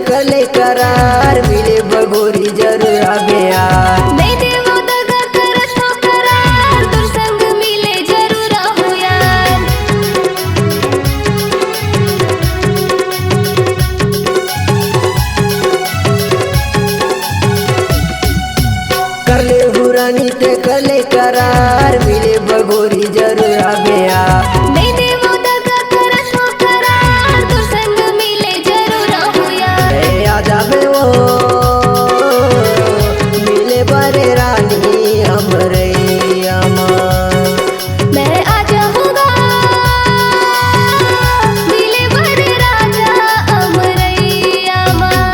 कले करार मिले बगोरी जरूर आगे यार। नहीं देवो दगा करत हो करार तुर संग मिले जरूर हो यार। कर ले हुरानी ते कले करार मिले बगोरी जरूर आगे यार। नहीं देवो दगा करत हो करार तुर संग मिले जरूर हो यार। आ जाबे वो मिले बारे रानी हमरे अमा। मैं आ जाऊंगा मिले बड़े राजा अमरैया माँ।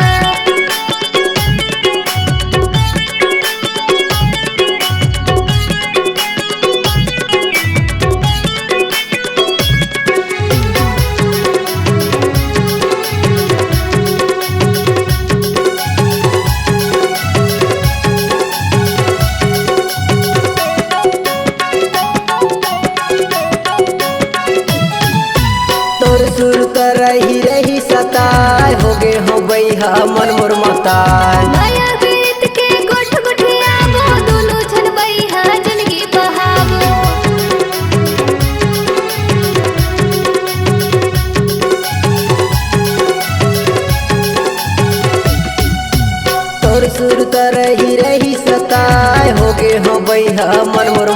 तोर सुर कर रही रही सताय हो गे हो बैहा मन मोर मताय। माया गीत के गोठ गोठिया वो दोनों छन बैहा जिंदगी बहावो। तोर सुर कर रही रही सताय हो गे हो बैहा मन मोर